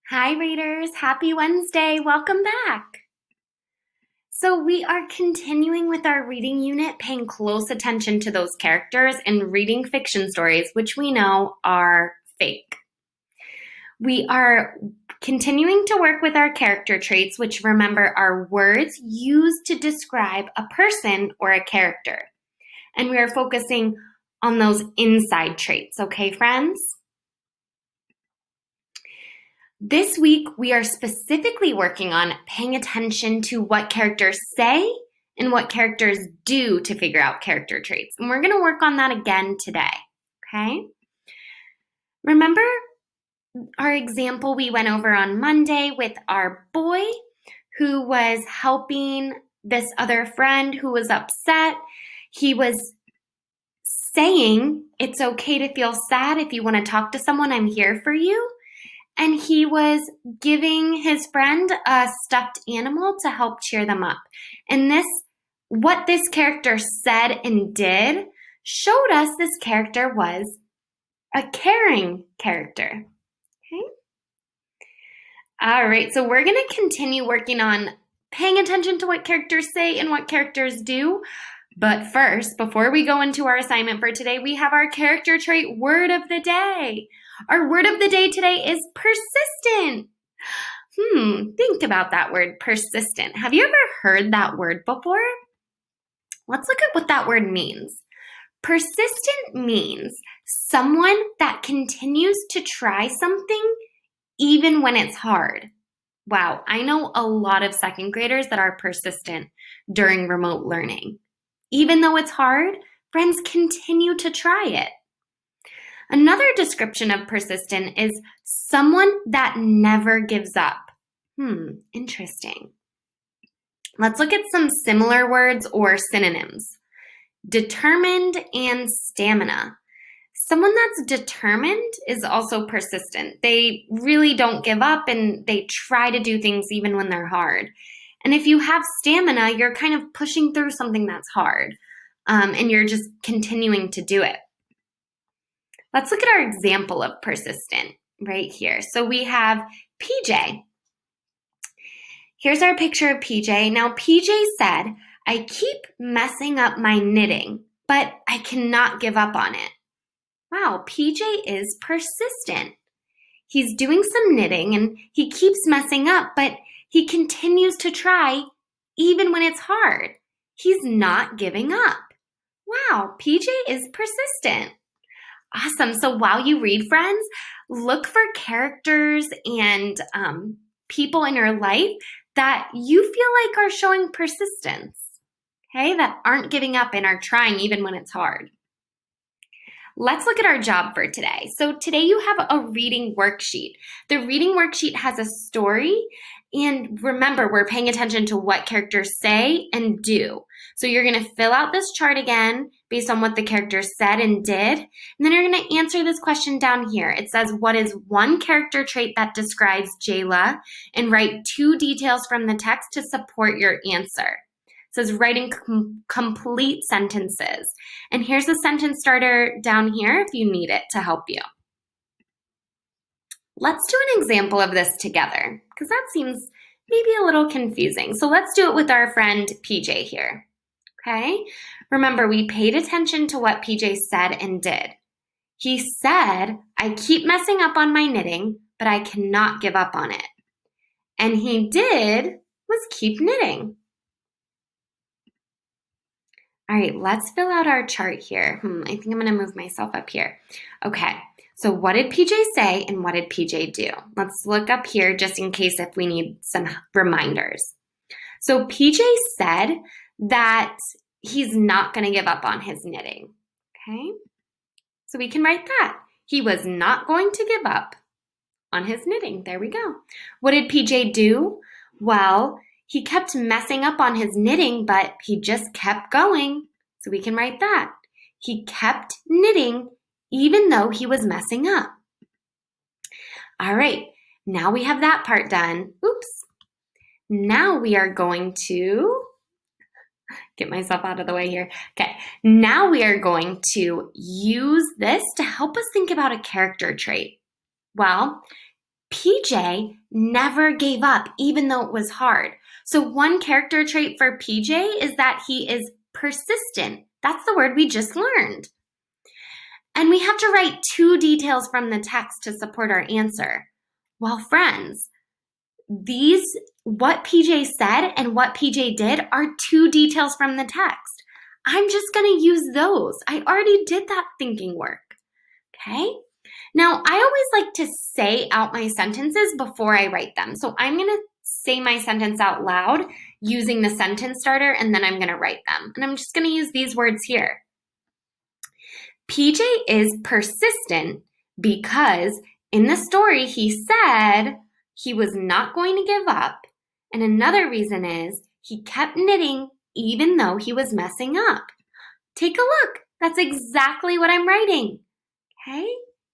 Hi, readers. Happy Wednesday. Welcome back. So, we are continuing with our reading unit, paying close attention to those characters and reading fiction stories, which we know are fake. We are continuing to work with our character traits, which remember are words used to describe a person or a character. And we are focusing on those inside traits, okay, friends? This week, we are specifically working on paying attention to what characters say and what characters do to figure out character traits. And we're going to work on that again today, okay? Remember our example we went over on Monday with our boy who was helping this other friend who was upset. He was saying, "It's okay to feel sad. If you want to talk to someone, I'm here for you." And he was giving his friend a stuffed animal to help cheer them up. And what this character said and did showed us this character was a caring character. Okay? All right, so we're going to continue working on paying attention to what characters say and what characters do. But first, before we go into our assignment for today, we have our character trait word of the day. Our word of the day today is persistent. Think about that word, persistent. Have you ever heard that word before? Let's look at what that word means. Persistent means someone that continues to try something even when it's hard. Wow, I know a lot of second graders that are persistent during remote learning. Even though it's hard, friends continue to try it. Another description of persistent is someone that never gives up. Interesting. Let's look at some similar words or synonyms. Determined and stamina. Someone that's determined is also persistent. They really don't give up and they try to do things even when they're hard. And if you have stamina, you're kind of pushing through something that's hard and you're just continuing to do it. Let's look at our example of persistent right here. So we have PJ. Here's our picture of PJ. Now, PJ said, "I keep messing up my knitting, but I cannot give up on it." Wow, PJ is persistent. He's doing some knitting and he keeps messing up, but he continues to try even when it's hard. He's not giving up. Wow, PJ is persistent. Awesome. So while you read, friends, look for characters and people in your life that you feel like are showing persistence, okay, that aren't giving up and are trying even when it's hard. Let's look at our job for today. So today you have a reading worksheet. The reading worksheet has a story, and remember, we're paying attention to what characters say and do. So you're going to fill out this chart again based on what the characters said and did, and then you're going to answer this question down here. It says, what is one character trait that describes Jayla? And write 2 details from the text to support your answer. It says writing complete sentences. And here's a sentence starter down here if you need it to help you. Let's do an example of this together because that seems maybe a little confusing. So let's do it with our friend PJ here. Okay? Remember, we paid attention to what PJ said and did. He said, "I keep messing up on my knitting, but I cannot give up on it." And he did was keep knitting. All right, let's fill out our chart here. I think I'm going to move myself up here. Okay, so what did PJ say and what did PJ do? Let's look up here just in case if we need some reminders. So PJ said that he's not going to give up on his knitting. Okay, so we can write that. He was not going to give up on his knitting. There we go. What did PJ do? Well, he kept messing up on his knitting, but he just kept going. So we can write that. He kept knitting even though he was messing up. All right, now we have that part done. Oops. Now we are going to get myself out of the way here. Okay, now we are going to use this to help us think about a character trait. Well, PJ never gave up, even though it was hard. So one character trait for PJ is that he is persistent. That's the word we just learned. And we have to write 2 details from the text to support our answer. Well, friends, what PJ said and what PJ did are 2 details from the text. I'm just going to use those. I already did that thinking work. Okay? Now, I always like to say out my sentences before I write them. So I'm going to say my sentence out loud using the sentence starter, and then I'm going to write them. And I'm just going to use these words here. PJ is persistent because in the story he said he was not going to give up. And another reason is he kept knitting even though he was messing up. Take a look. That's exactly what I'm writing. Okay?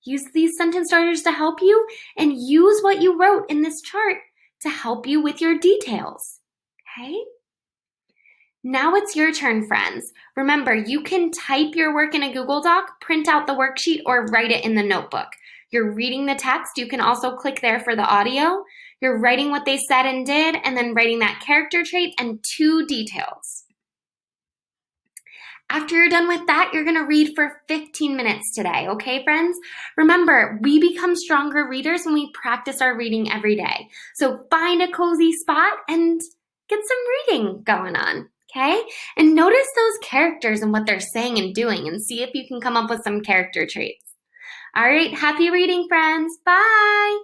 Use these sentence starters to help you, and use what you wrote in this chart to help you with your details. Okay? Now it's your turn, friends. Remember, you can type your work in a Google Doc, print out the worksheet, or write it in the notebook. You're reading the text. You can also click there for the audio. You're writing what they said and did, and then writing that character trait and 2 details. After you're done with that, you're going to read for 15 minutes today, okay, friends? Remember, we become stronger readers when we practice our reading every day. So find a cozy spot and get some reading going on, okay? And notice those characters and what they're saying and doing, and see if you can come up with some character traits. All right, happy reading, friends. Bye.